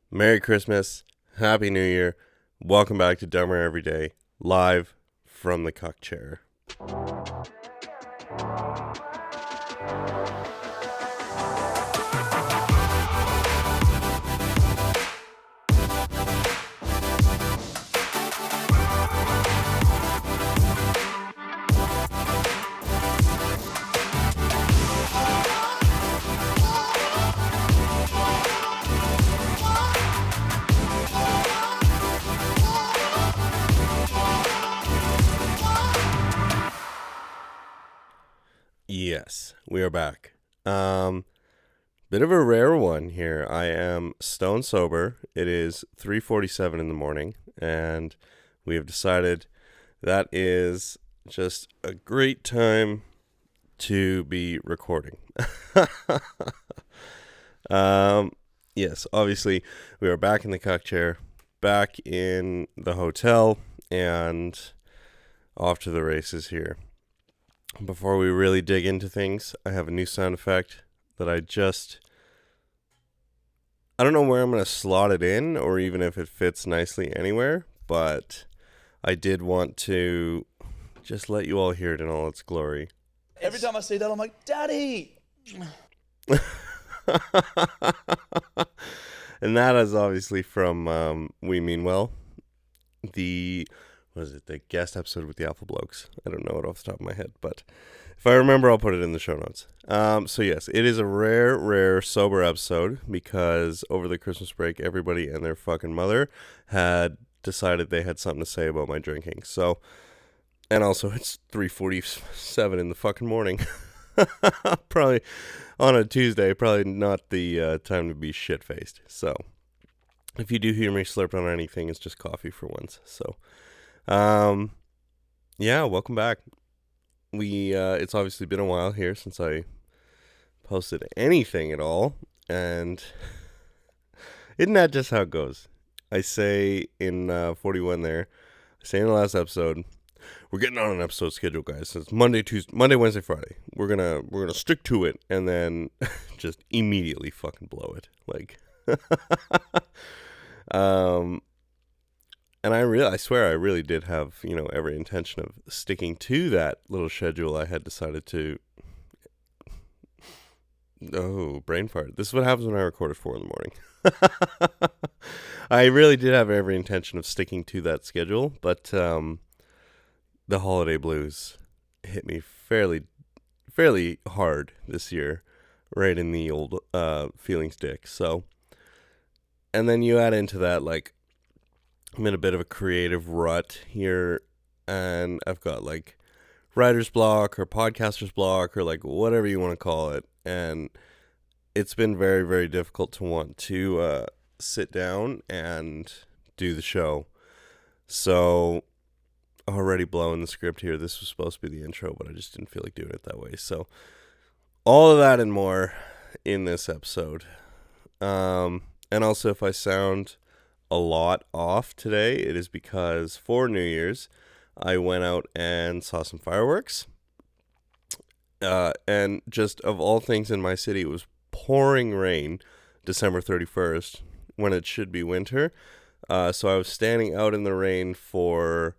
Merry Christmas, Happy New Year, welcome back to Dumber Every Day, live from the cuck chair. Yes, we are back. Bit of a rare one here. I am stone sober. It is 3:47 in the morning, and we have decided that is just a great time to be recording. Yes, obviously we are back in the cuck chair, back in the hotel, and off to the races here. Before we really dig into things, I have a new sound effect that I don't know where I'm going to slot it in or even if it fits nicely anywhere, but I did want to just let you all hear it in all its glory. Every time I see that, I'm like, Daddy! And that is obviously from We Mean Well, the guest episode with the Alpha Blokes. I don't know it off the top of my head, but if I remember, I'll put it in the show notes. So yes, it is a rare sober episode because over the Christmas break, everybody and their fucking mother had decided they had something to say about my drinking. So, and also it's 3:47 in the fucking morning. Probably on a Tuesday, probably not the time to be shit-faced. So, if you do hear me slurp on anything, it's just coffee for once. So, yeah, welcome back. It's obviously been a while here since I posted anything at all, and isn't that just how it goes? I say in 41 there, I say in the last episode, we're getting on an episode schedule, guys. So it's Monday, Wednesday, Friday. We're gonna stick to it, and then just immediately fucking blow it, like. And I swear I really did have, every intention of sticking to that little schedule I had decided to. Oh, brain fart. This is what happens when I record at 4 in the morning. I really did have every intention of sticking to that schedule, but the holiday blues hit me fairly hard this year, right in the old feelings dick. So, and then you add into that, like, I'm in a bit of a creative rut here, and I've got like writer's block or podcaster's block or like whatever you want to call it, and it's been very, very difficult to want to sit down and do the show. So, already blowing the script here. This was supposed to be the intro, but I just didn't feel like doing it that way. So, all of that and more in this episode. And also, if I sound a lot off today, it is because for New Year's I went out and saw some fireworks, and just of all things in my city, it was pouring rain December 31st when it should be winter. So I was standing out in the rain for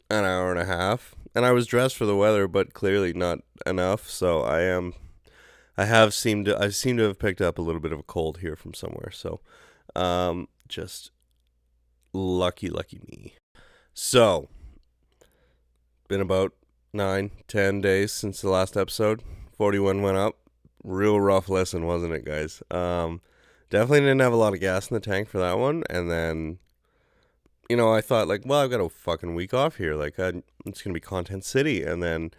an hour and a half, and I was dressed for the weather, but clearly not enough. So I seem to have picked up a little bit of a cold here from somewhere. So just lucky me. So, been about 9-10 days since the last episode. 41 went up. Real rough lesson, wasn't it, guys? Definitely didn't have a lot of gas in the tank for that one. And then, I thought, like, well, I've got a fucking week off here. Like, it's going to be Content City. And then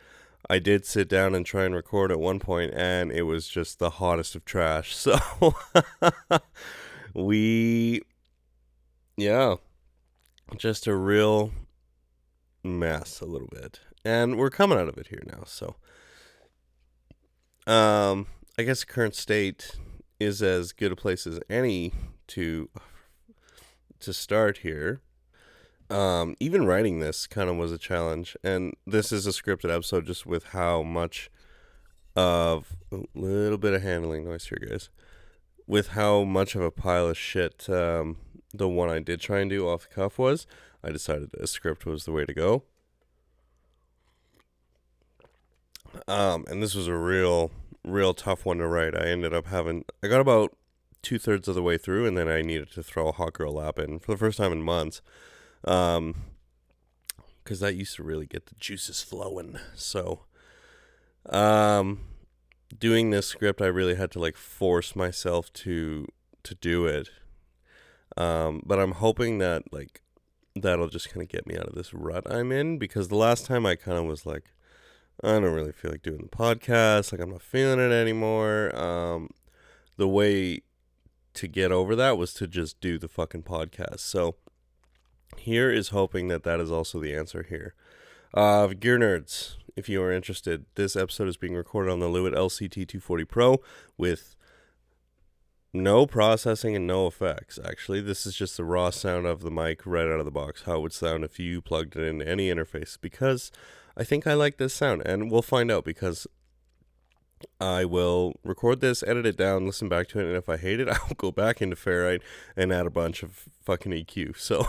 I did sit down and try and record at one point, and it was just the hottest of trash. So, yeah, just a real mess a little bit. And we're coming out of it here now. So, I guess the current state is as good a place as any to start here. Even writing this kind of was a challenge. And this is a scripted episode just with how much of a little bit of handling noise here, guys. with how much of a pile of shit the one I did try and do off the cuff was, I decided a script was the way to go. And this was a real tough one to write. I got about 2/3 of the way through, and then I needed to throw a hot girl lap in for the first time in months. Because that used to really get the juices flowing. So, doing this script, I really had to like force myself to do it. But I'm hoping that like that'll just kind of get me out of this rut I'm in, because the last time I kind of was like, I don't really feel like doing the podcast. Like, I'm not feeling it anymore. The way to get over that was to just do the fucking podcast. So here is hoping that is also the answer here. Gear nerds, if you are interested, this episode is being recorded on the Lewitt LCT 240 Pro with no processing and no effects. Actually, this is just the raw sound of the mic right out of the box, how it would sound if you plugged it into any interface, because I think I like this sound, and we'll find out, because I will record this, edit it down, listen back to it, and if I hate it, I'll go back into Ferrite and add a bunch of fucking EQ. So,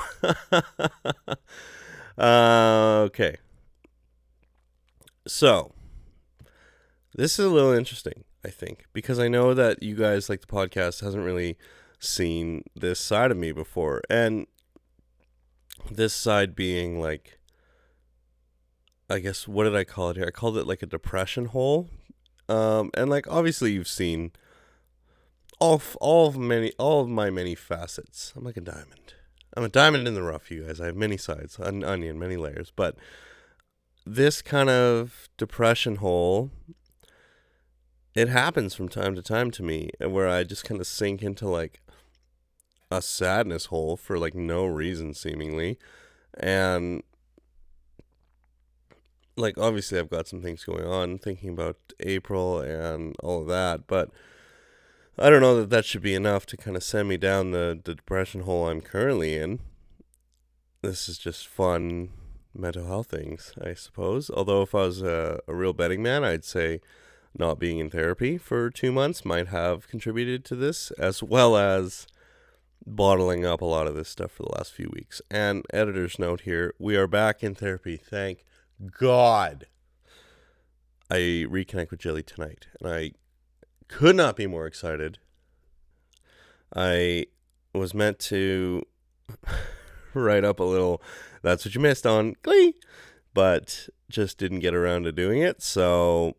okay. So, this is a little interesting, I think, because I know that you guys, like, the podcast hasn't really seen this side of me before, and this side being, like, I guess, what did I call it here? I called it, like, a depression hole. And like, obviously you've seen all of my many facets. I'm like a diamond. I'm a diamond in the rough, you guys. I have many sides, an onion, many layers. But this kind of depression hole, it happens from time to time to me, where I just kind of sink into like a sadness hole for like no reason, seemingly. And like, obviously I've got some things going on, thinking about April and all of that, but I don't know that should be enough to kind of send me down the depression hole I'm currently in. This is just fun mental health things, I suppose. Although if I was a real betting man, I'd say not being in therapy for 2 months might have contributed to this, as well as bottling up a lot of this stuff for the last few weeks. And editor's note here, we are back in therapy, thank God. I reconnect with Jilly tonight, and I could not be more excited. I was meant to write up a little That's What You Missed on Glee, but just didn't get around to doing it, so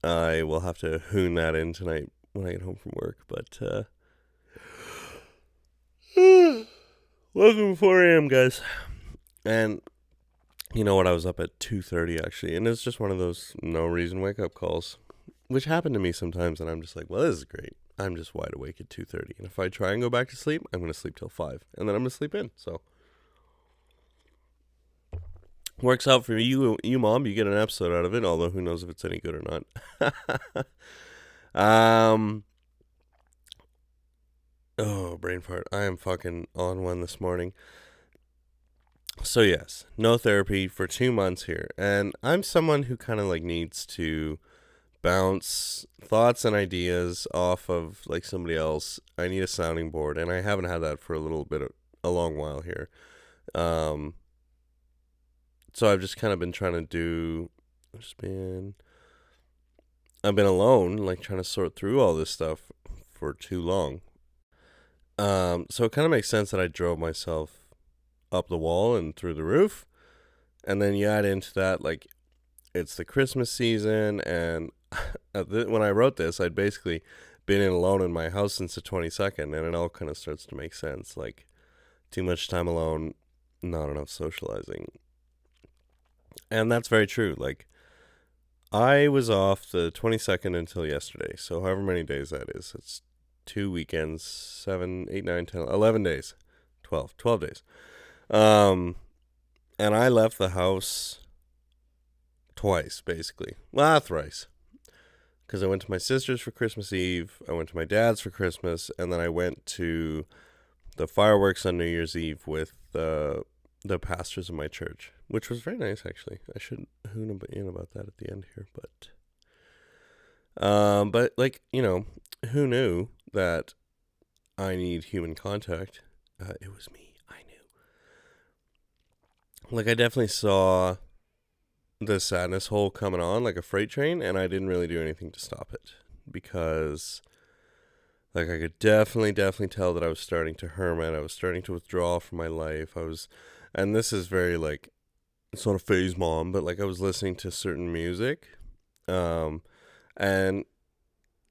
I will have to hoon that in tonight when I get home from work. But welcome to 4 a.m., guys. And you know what? I was up at 2:30 actually, and it's just one of those no reason wake up calls, which happen to me sometimes, and I'm just like, well, this is great. I'm just wide awake at 2:30, and if I try and go back to sleep, I'm going to sleep till 5, and then I'm going to sleep in. So works out for you, mom. You get an episode out of it, although who knows if it's any good or not. Oh, brain fart. I am fucking on one this morning. So yes, no therapy for 2 months here. And I'm someone who kind of like needs to bounce thoughts and ideas off of like somebody else. I need a sounding board, and I haven't had that for a long while here. So I've just kind of been trying to I've been alone, like trying to sort through all this stuff for too long. So it kind of makes sense that I drove myself up the wall and through the roof. And then you add into that, like, it's the Christmas season, and when I wrote this, I'd basically been alone in my house since the 22nd, and it all kind of starts to make sense. Like, too much time alone, not enough socializing. And that's very true. Like, I was off the 22nd until yesterday, so however many days that is. It's 2 weekends, 7, 8, 9, 10, 11 days. 12 days. And I left the house twice, basically. Well, thrice. Because I went to my sister's for Christmas Eve, I went to my dad's for Christmas, and then I went to the fireworks on New Year's Eve with the pastors of my church, which was very nice, actually. I should hoon in about that at the end here, but like, you know, who knew that I need human contact. It was me. I knew. Like, I definitely saw the sadness hole coming on like a freight train, and I didn't really do anything to stop it because, like, I could definitely tell that I was starting to hermit. I was starting to withdraw from my life. And this is very, like, it's not a phase mom, but, like, I was listening to certain music, and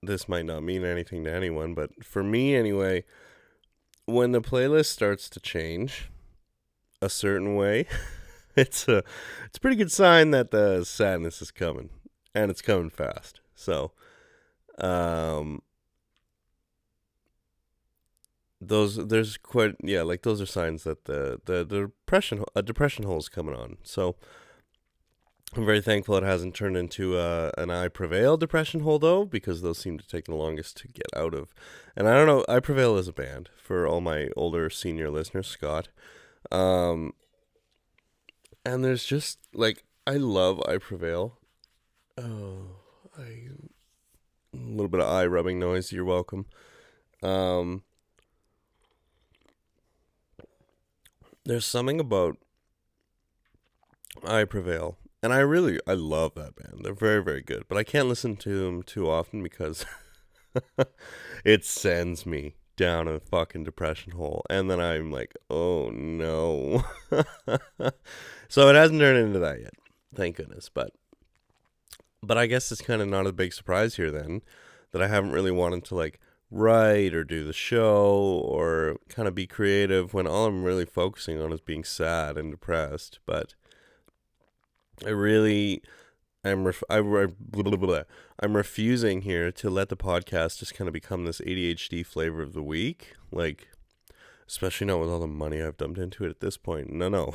this might not mean anything to anyone, but for me anyway, when the playlist starts to change a certain way, it's a pretty good sign that the sadness is coming, and it's coming fast. So, there's quite, yeah, like, those are signs that the depression hole is coming on. So I'm very thankful it hasn't turned into an I Prevail depression hole, though, because those seem to take the longest to get out of. And I don't know, I Prevail is a band for all my older senior listeners, Scott. And there's just, like, I love I Prevail. Oh, a little bit of eye rubbing noise. You're welcome. There's something about I Prevail, and I love that band. They're very, very good, but I can't listen to them too often because it sends me down a fucking depression hole, and then I'm like, oh no. So it hasn't turned into that yet, thank goodness. But I guess it's kind of not a big surprise here then that I haven't really wanted to, like, write or do the show or kind of be creative when all I'm really focusing on is being sad and depressed. But I really I'm refusing here to let the podcast just kind of become this ADHD flavor of the week, like, especially not with all the money I've dumped into it at this point. No.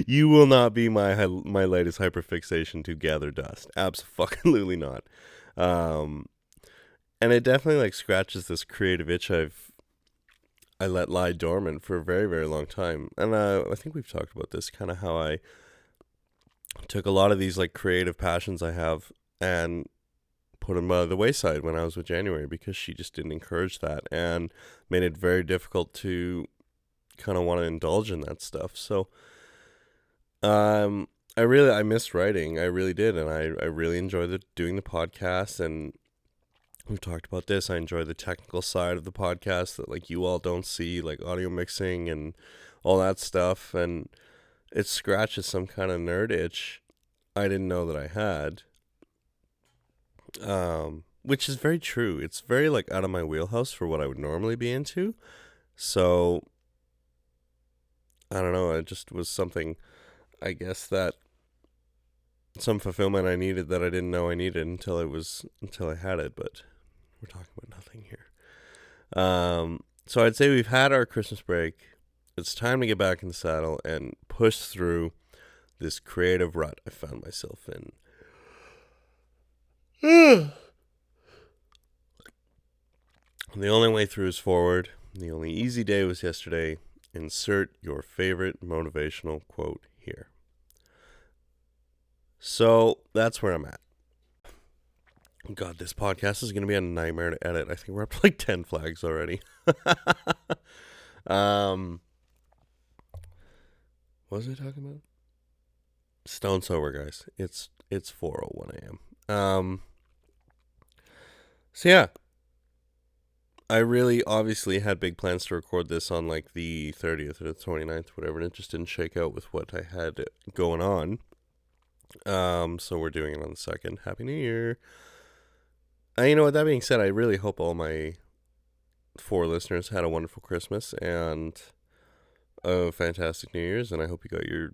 You will not be my latest hyperfixation to gather dust. Absolutely not. And it definitely, like, scratches this creative itch I let lie dormant for a very, very long time. And I think we've talked about this, kind of how I took a lot of these, like, creative passions I have and put them by the wayside when I was with January because she just didn't encourage that and made it very difficult to kind of want to indulge in that stuff. So I missed writing. I really did, and I really enjoyed doing the podcast, and we've talked about this. I enjoy the technical side of the podcast that, like, you all don't see, like audio mixing and all that stuff, and it scratches some kind of nerd itch I didn't know that I had. Which is very true. It's very, like, out of my wheelhouse for what I would normally be into. So I don't know. It just was something, I guess, that some fulfillment I needed that I didn't know I needed until I had it. But we're talking about nothing here. So I'd say we've had our Christmas break. It's time to get back in the saddle and push through this creative rut I found myself in. The only way through is forward. The only easy day was yesterday. Insert your favorite motivational quote here. So that's where I'm at. God, this podcast is going to be a nightmare to edit. I think we're up to like 10 flags already. What was I talking about? Stone sober, guys. It's 4:01 a.m. So yeah, I really obviously had big plans to record this on, like, the 30th or the 29th, whatever, and it just didn't shake out with what I had going on. So we're doing it on the 2nd. Happy New Year. You know, with that being said, I really hope all my 4 listeners had a wonderful Christmas and a fantastic New Year's, and I hope you got your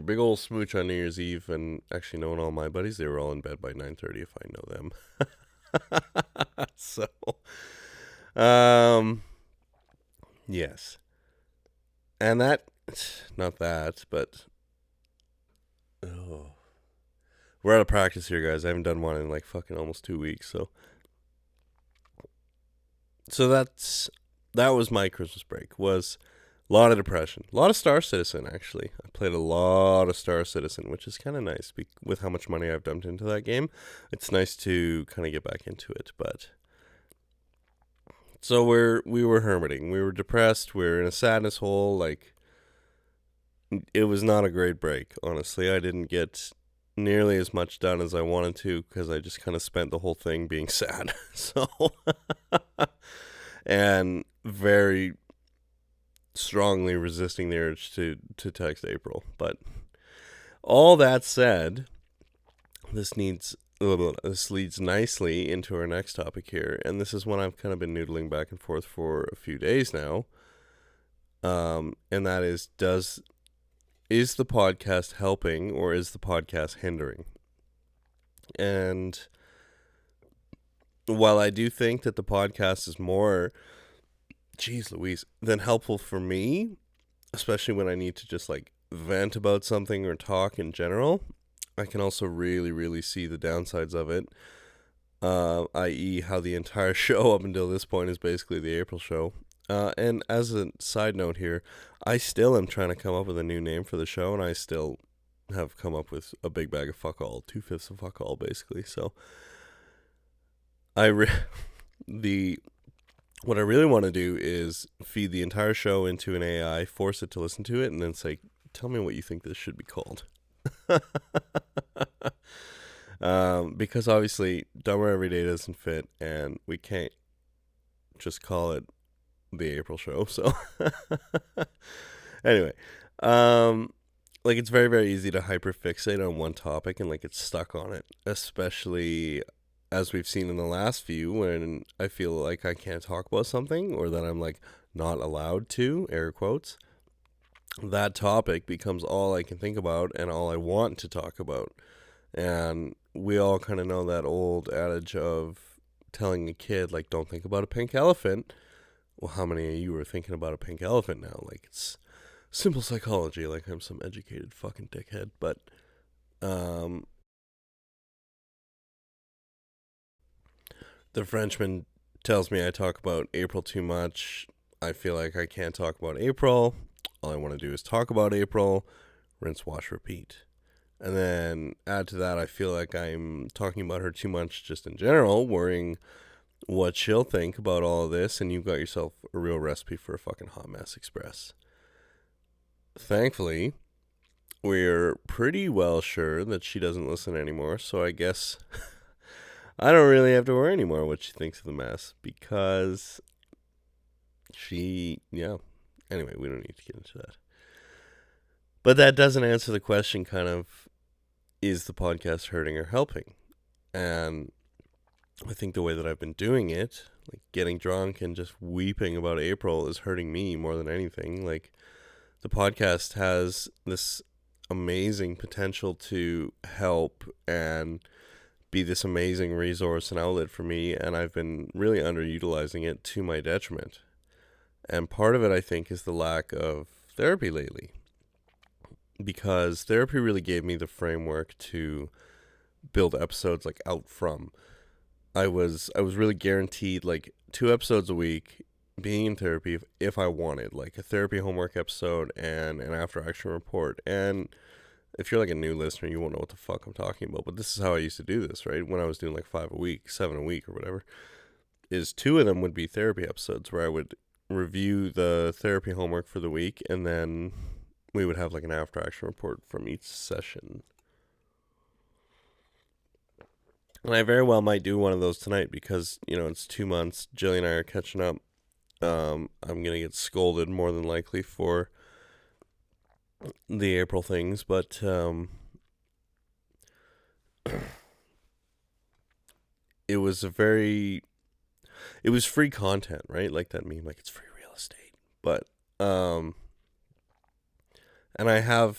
big old smooch on New Year's Eve. And actually, knowing all my buddies, they were all in bed by 9:30 if I know them. So, yes. And not that, but, oh, we're out of practice here, guys. I haven't done one in, like, fucking almost 2 weeks, so that was my Christmas break. Was a lot of depression, a lot of Star Citizen. Actually, I played a lot of Star Citizen, which is kind of nice with how much money I've dumped into that game. It's nice to kind of get back into it, but So we were hermiting. We were depressed. We were in a sadness hole. Like, it was not a great break, honestly. I didn't get nearly as much done as I wanted to because I just kind of spent the whole thing being sad. So, and very strongly resisting the urge to text April. But all that said, this leads nicely into our next topic here, and this is one I've kind of been noodling back and forth for a few days now. And that is the podcast helping or is the podcast hindering? And while I do think that the podcast is more, geez Louise, than helpful for me, especially when I need to just like vent about something or talk in general, I can also really, really see the downsides of it. I.e., how the entire show up until this point is basically the April show. And as a side note here, I still am trying to come up with a new name for the show, and I still have come up with a big bag of fuck all, 2/5 of fuck all, basically. So, what I really want to do is feed the entire show into an AI, force it to listen to it, and then say, "Tell me what you think this should be called." Because obviously, Dumber Every Day doesn't fit, and we can't just call it the April show. So, anyway, like, it's very, very easy to hyperfixate on one topic and like get stuck on it, especially as we've seen in the last few, when I feel like I can't talk about something or that I'm like not allowed to, air quotes. That topic becomes all I can think about and all I want to talk about. And we all kind of know that old adage of telling a kid, like, don't think about a pink elephant. Well, how many of you are thinking about a pink elephant now? Like, it's simple psychology, like I'm some educated fucking dickhead. But the Frenchman tells me I talk about April too much. I feel like I can't talk about April. All I want to do is talk about April, rinse, wash, repeat. And then add to that, I feel like I'm talking about her too much just in general, worrying what she'll think about all of this, and you've got yourself a real recipe for a fucking hot mess express. Thankfully, we're pretty well sure that she doesn't listen anymore, so I guess I don't really have to worry anymore what she thinks of the mess, because anyway, we don't need to get into that. But that doesn't answer the question, kind of, is the podcast hurting or helping? And I think the way that I've been doing it, like getting drunk and just weeping about April, is hurting me more than anything. Like, the podcast has this amazing potential to help and be this amazing resource and outlet for me, and I've been really underutilizing it to my detriment. And part of it, I think, is the lack of therapy lately. Because therapy really gave me the framework to build episodes like out from. I was really guaranteed like 2 episodes a week being in therapy if I wanted, like a therapy homework episode and an after action report. And if you're like a new listener, you won't know what the fuck I'm talking about, but this is how I used to do this, right? When I was doing like 5 a week, 7 a week or whatever, is 2 of them would be therapy episodes where I would review the therapy homework for the week, and then we would have like an after action report from each session. And I very well might do one of those tonight because, it's 2 months. Jilly and I are catching up. I'm going to get scolded more than likely for the April things, but it was it was free content, right? Like that meme, like it's free real estate. But and I have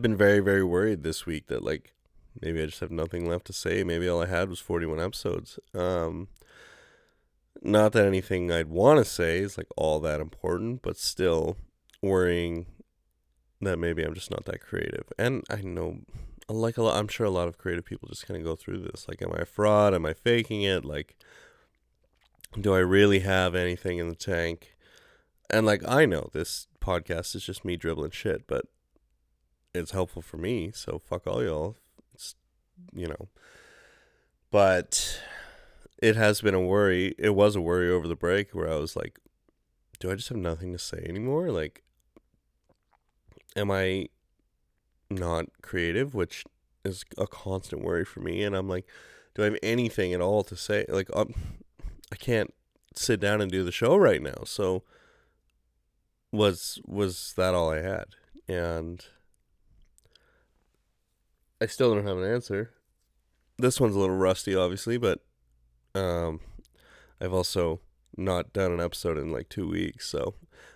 been very, very worried this week that like maybe I just have nothing left to say. Maybe all I had was 41 episodes. Not that anything I'd want to say is like all that important, but still worrying that maybe I'm just not that creative. And I know, like I'm sure a lot of creative people just kind of go through this. Like, am I a fraud? Am I faking it? Like, do I really have anything in the tank? And like, I know this podcast is just me dribbling shit, but it's helpful for me, so fuck all y'all. It's, But it has been a worry. It was a worry over the break where I was like, do I just have nothing to say anymore? Like, am I not creative? Which is a constant worry for me. And I'm like, do I have anything at all to say? Like, I can't sit down and do the show right now. So was that all I had? And I still don't have an answer. This one's a little rusty, obviously, but um, I've also not done an episode in like 2 weeks, so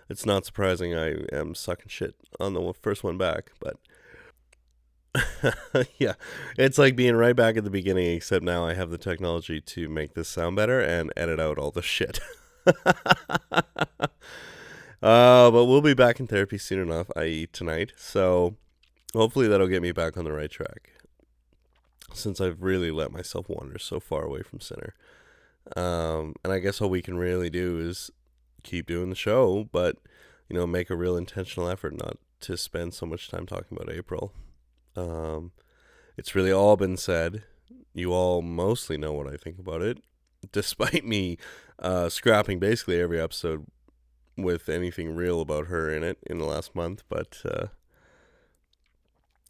it's not surprising I am sucking shit on the first one back. But yeah, it's like being right back at the beginning, except now I have the technology to make this sound better and edit out all the shit. But we'll be back in therapy soon enough, i.e., tonight. So hopefully that'll get me back on the right track, since I've really let myself wander so far away from center. And I guess all we can really do is keep doing the show, but make a real intentional effort not to spend so much time talking about April. It's really all been said. You all mostly know what I think about it, despite me scrapping basically every episode with anything real about her in it in the last month. But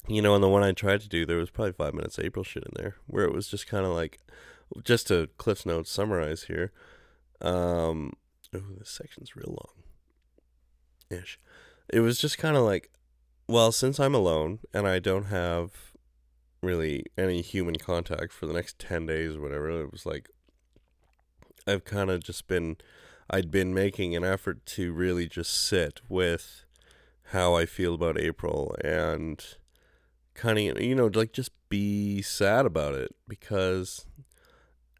in the one I tried to do, there was probably 5 minutes of April shit in there, where it was just kind of like, just to Cliff's Notes summarize here. This section's real long ish. It was just kind of like, well, since I'm alone and I don't have really any human contact for the next 10 days or whatever, it was like I'd been making an effort to really just sit with how I feel about April and kind of, like just be sad about it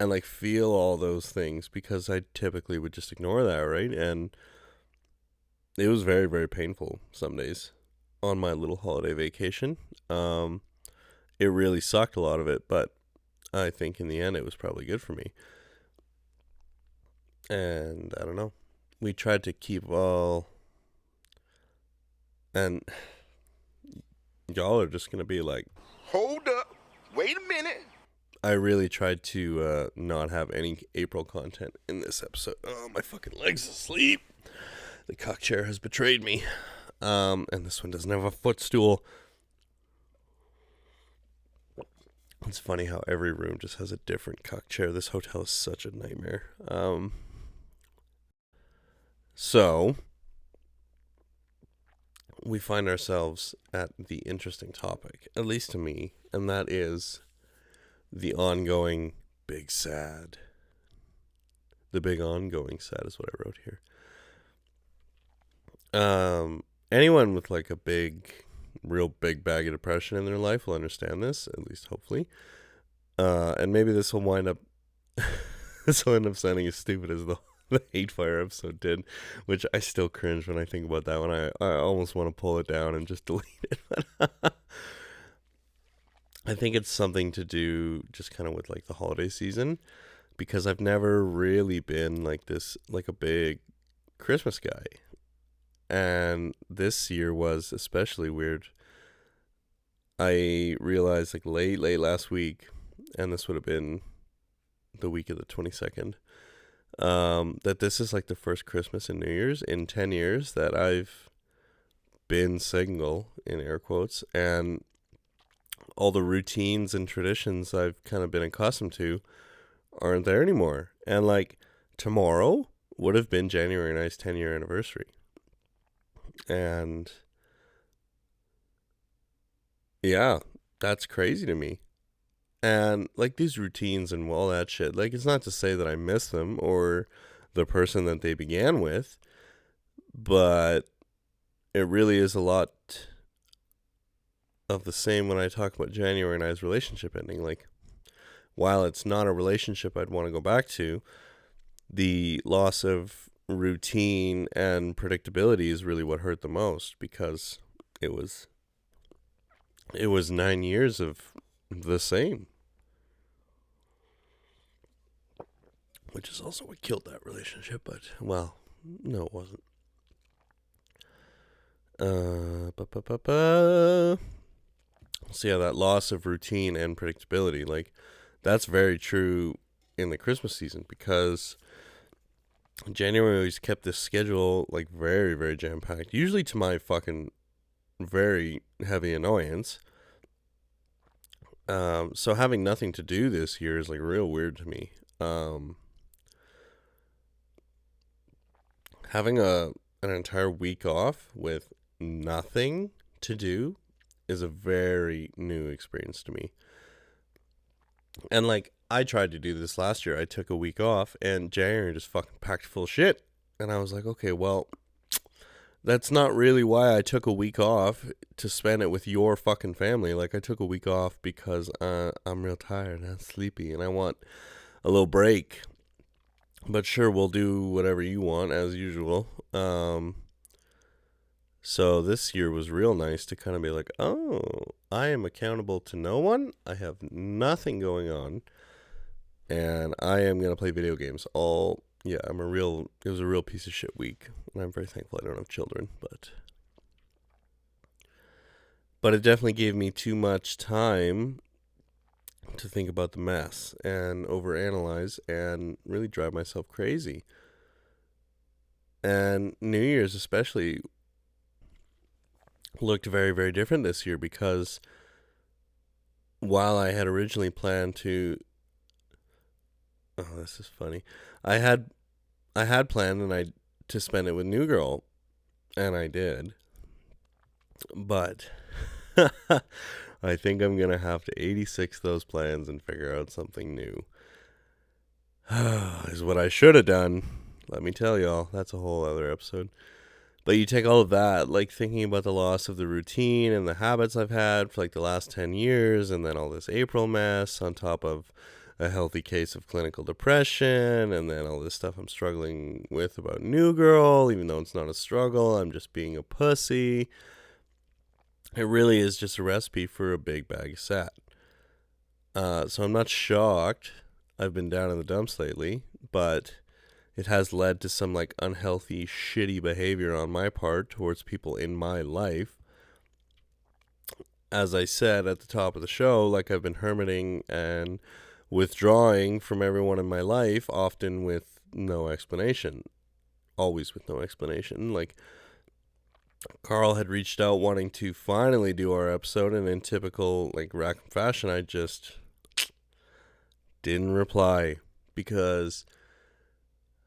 and like feel all those things, because I typically would just ignore that, right? And it was very, very painful some days on my little holiday vacation. It really sucked, a lot of it, but I think in the end it was probably good for me. And I don't know. We tried to keep all, and y'all are just gonna be like, hold up, wait a minute. I really tried to not have any April content in this episode. Oh, my fucking leg's asleep. The cock chair has betrayed me. And this one doesn't have a footstool. It's funny how every room just has a different cock chair. This hotel is such a nightmare. So we find ourselves at the interesting topic, at least to me, and that is the ongoing big sad. The big ongoing sad is what I wrote here. Anyone with like a real big bag of depression in their life will understand this, at least hopefully. And maybe this will end up sounding as stupid as the Hate Fire episode did, which I still cringe when I think about that one. I almost want to pull it down and just delete it. But I think it's something to do just kind of with like the holiday season, because I've never really been like this, like a big Christmas guy. And this year was especially weird. I realized like late last week, and this would have been the week of the 22nd, that this is like the first Christmas and New Year's in 10 years that I've been single, in air quotes, and all the routines and traditions I've kind of been accustomed to aren't there anymore. And like tomorrow would have been January 9th 10-year anniversary. And yeah, that's crazy to me. And like these routines and all that shit, like it's not to say that I miss them or the person that they began with, but it really is a lot of the same when I talk about January 9th relationship ending. Like, while it's not a relationship I'd want to go back to, the loss of routine and predictability is really what hurt the most, because it was 9 years of the same, which is also what killed that relationship. But well, no, it wasn't. So yeah, that loss of routine and predictability, like that's very true in the Christmas season, because January always kept this schedule like very, very jam packed. Usually to my fucking very heavy annoyance. So having nothing to do this year is like real weird to me. Having an entire week off with nothing to do is a very new experience to me. And like, I tried to do this last year. I took a week off, and January just fucking packed full of shit. And I was like, okay, well, that's not really why I took a week off, to spend it with your fucking family. Like, I took a week off because I'm real tired and I'm sleepy and I want a little break. But sure, we'll do whatever you want as usual. So this year was real nice to kind of be like, oh, I am accountable to no one. I have nothing going on. And I am going to play video games all... Yeah, it was a real piece of shit week. And I'm very thankful I don't have children, but it definitely gave me too much time to think about the mess and overanalyze and really drive myself crazy. And New Year's especially looked very, very different this year, because while I had originally planned to... Oh, this is funny. I had planned to spend it with New Girl, and I did. But I think I'm going to have to 86 those plans and figure out something new. Is what I should have done. Let me tell y'all, that's a whole other episode. But you take all of that, like thinking about the loss of the routine and the habits I've had for like the last 10 years, and then all this April mess on top of a healthy case of clinical depression, and then all this stuff I'm struggling with about New Girl, even though it's not a struggle, I'm just being a pussy. It really is just a recipe for a big bag of sad. So I'm not shocked I've been down in the dumps lately, but it has led to some like unhealthy, shitty behavior on my part towards people in my life. As I said at the top of the show, like, I've been hermiting and withdrawing from everyone in my life, often with no explanation. Always with no explanation. Like, Carl had reached out wanting to finally do our episode, and in typical like Rackham fashion, I just didn't reply, because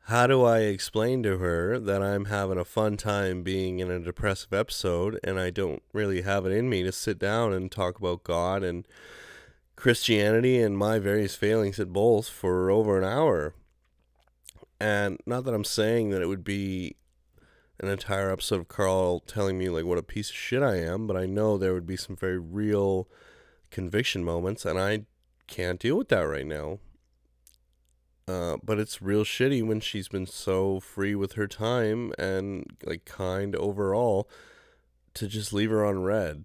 how do I explain to her that I'm having a fun time being in a depressive episode, and I don't really have it in me to sit down and talk about God and Christianity and my various failings at both for over an hour? And not that I'm saying that it would be an entire episode of Carl telling me like what a piece of shit I am, but I know there would be some very real conviction moments, and I can't deal with that right now. But it's real shitty when she's been so free with her time and like kind overall, to just leave her on red.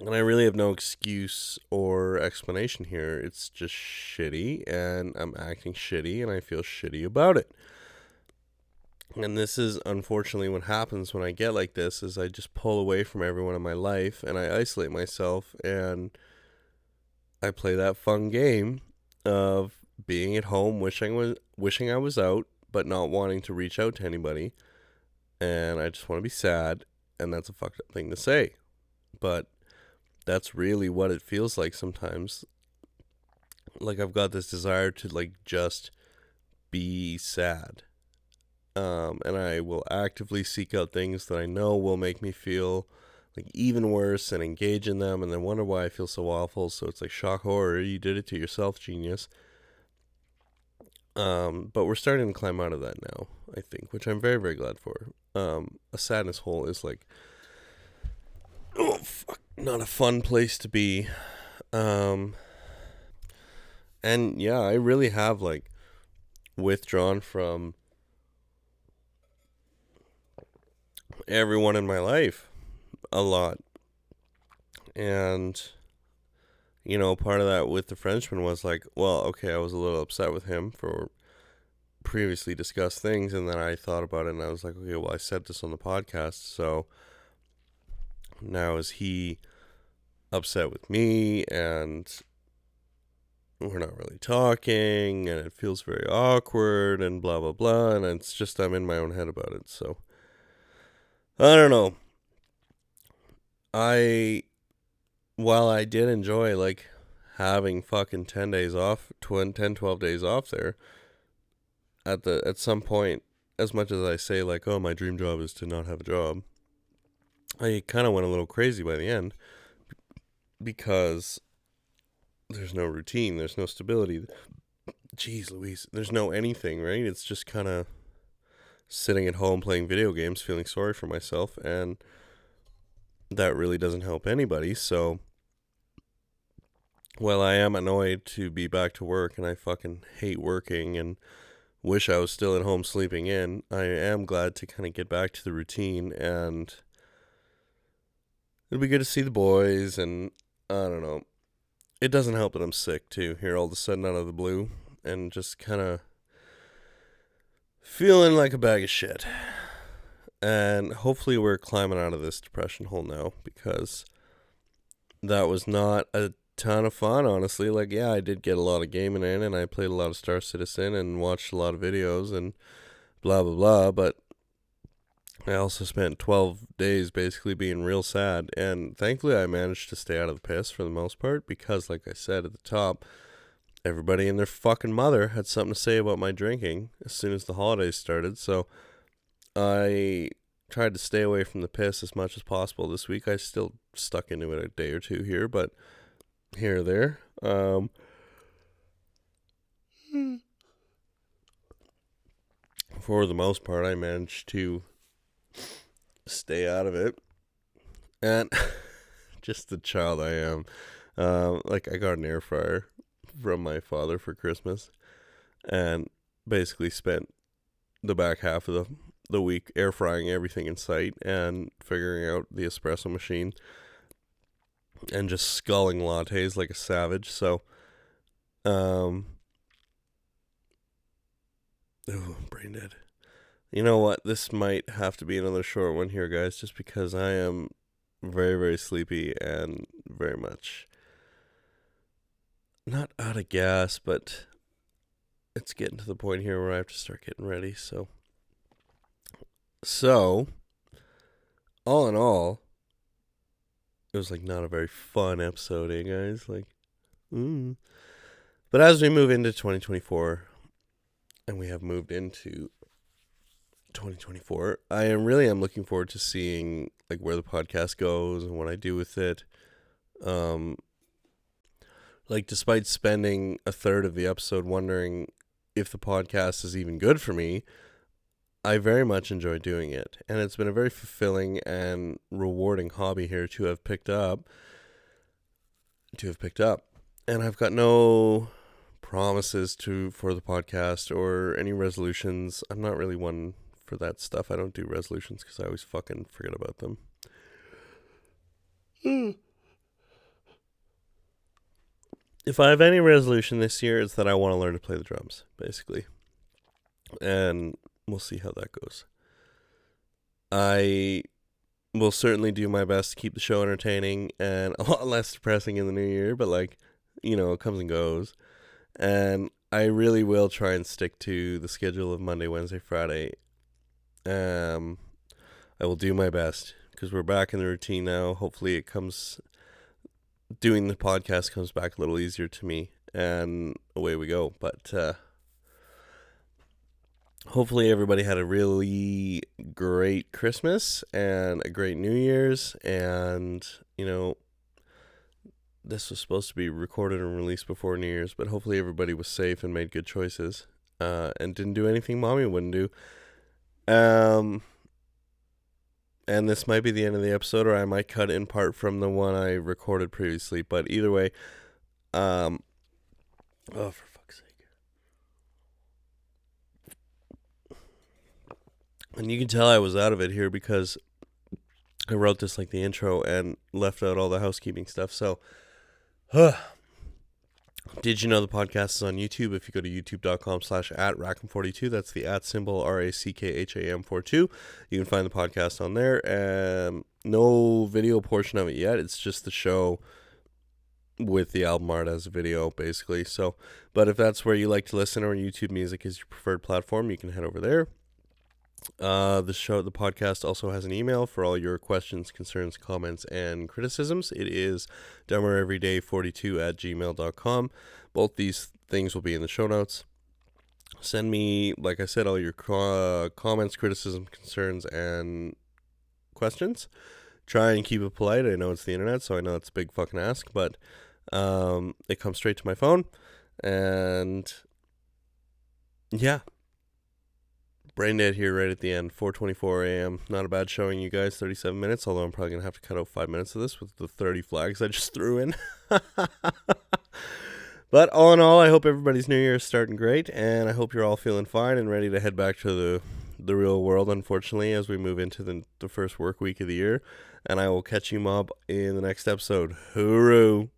And I really have no excuse or explanation here. It's just shitty, and I'm acting shitty, and I feel shitty about it. And this is unfortunately what happens when I get like this, is I just pull away from everyone in my life, and I isolate myself, and I play that fun game of being at home, wishing I was out, but not wanting to reach out to anybody. And I just want to be sad, and that's a fucked up thing to say. But that's really what it feels like sometimes. Like, I've got this desire to like just be sad. And I will actively seek out things that I know will make me feel like even worse, and engage in them, and then wonder why I feel so awful. So it's like shock horror. You did it to yourself, genius. But we're starting to climb out of that now, I think, which I'm very, very glad for. A sadness hole is like, oh fuck, not a fun place to be. And yeah, I really have like withdrawn from everyone in my life a lot. And you know, part of that with the Frenchman was like, well, okay, I was a little upset with him for previously discussed things, and then I thought about it, and I was like, okay, well, I said this on the podcast, so now is he upset with me? And we're not really talking, and it feels very awkward, and blah, blah, blah, and it's just I'm in my own head about it, so I don't know. While I did enjoy, like, having fucking 10 days off, 10, 12 days off there, at some point, as much as I say, like, oh, my dream job is to not have a job, I kind of went a little crazy by the end, because there's no routine, there's no stability. Jeez Louise, there's no anything, right? It's just kind of sitting at home playing video games, feeling sorry for myself, and that really doesn't help anybody. So, while I am annoyed to be back to work, and I fucking hate working and wish I was still at home sleeping in, I am glad to kind of get back to the routine, and it'll be good to see the boys, and I don't know. It doesn't help that I'm sick, too, here all of a sudden out of the blue, and just kind of feeling like a bag of shit. And hopefully we're climbing out of this depression hole now, because that was not a ton of fun, honestly. Like, yeah, I did get a lot of gaming in, and I played a lot of Star Citizen and watched a lot of videos and blah, blah, blah, but I also spent 12 days basically being real sad, and thankfully I managed to stay out of the piss for the most part, because, like I said at the top, everybody and their fucking mother had something to say about my drinking as soon as the holidays started, so I tried to stay away from the piss as much as possible this week. I still stuck into it a day or two here, but here or there. For the most part, I managed to stay out of it, and just the child I am. Like, I got an air fryer from my father for Christmas, and basically spent the back half of the week air frying everything in sight and figuring out the espresso machine and just sculling lattes like a savage. So, ooh, I'm brain dead. You know what? This might have to be another short one here, guys, just because I am very, very sleepy and very much not out of gas, but it's getting to the point here where I have to start getting ready. So, all in all, it was like not a very fun episode, eh, guys? Like, But as we move into 2024, and we have moved into 2024, I am looking forward to seeing like where the podcast goes and what I do with it. Like, despite spending a third of the episode wondering if the podcast is even good for me, I very much enjoy doing it, and it's been a very fulfilling and rewarding hobby here to have picked up. And I've got no promises for the podcast or any resolutions. I'm not really one for that stuff. I don't do resolutions because I always fucking forget about them. If I have any resolution this year, it's that I want to learn to play the drums, basically. And we'll see how that goes. I will certainly do my best to keep the show entertaining and a lot less depressing in the new year, but like, you know, it comes and goes. And I really will try and stick to the schedule of Monday, Wednesday, Friday. I will do my best because we're back in the routine now. Hopefully doing the podcast comes back a little easier to me, and away we go. But hopefully everybody had a really great Christmas and a great New Year's, and, you know, this was supposed to be recorded and released before New Year's, but hopefully everybody was safe and made good choices, and didn't do anything mommy wouldn't do. And this might be the end of the episode, or I might cut in part from the one I recorded previously, but either way, oh, for fuck's sake. And you can tell I was out of it here because I wrote this like the intro and left out all the housekeeping stuff. So, did you know the podcast is on YouTube? If you go to youtube.com/@Rackham42, that's the @ symbol RACKHAM42. You can find the podcast on there. No video portion of it yet. It's just the show with the album art as a video, basically. So, but if that's where you like to listen, or YouTube Music is your preferred platform, you can head over there. The podcast also has an email for all your questions, concerns, comments, and criticisms. It is dumbereveryday42@gmail.com. Both these things will be in the show notes. Send me, like I said, all your comments, criticism, concerns, and questions. Try and keep it polite. I know it's the internet, so I know it's a big fucking ask, but it comes straight to my phone. And yeah, brain dead here right at the end. 4:24 a.m. Not a bad showing, you guys. 37 minutes, although I'm probably going to have to cut out 5 minutes of this with the 30 flags I just threw in. But all in all, I hope everybody's New Year is starting great, and I hope you're all feeling fine and ready to head back to the real world, unfortunately, as we move into the first work week of the year. And I will catch you, mob, in the next episode. Hooroo!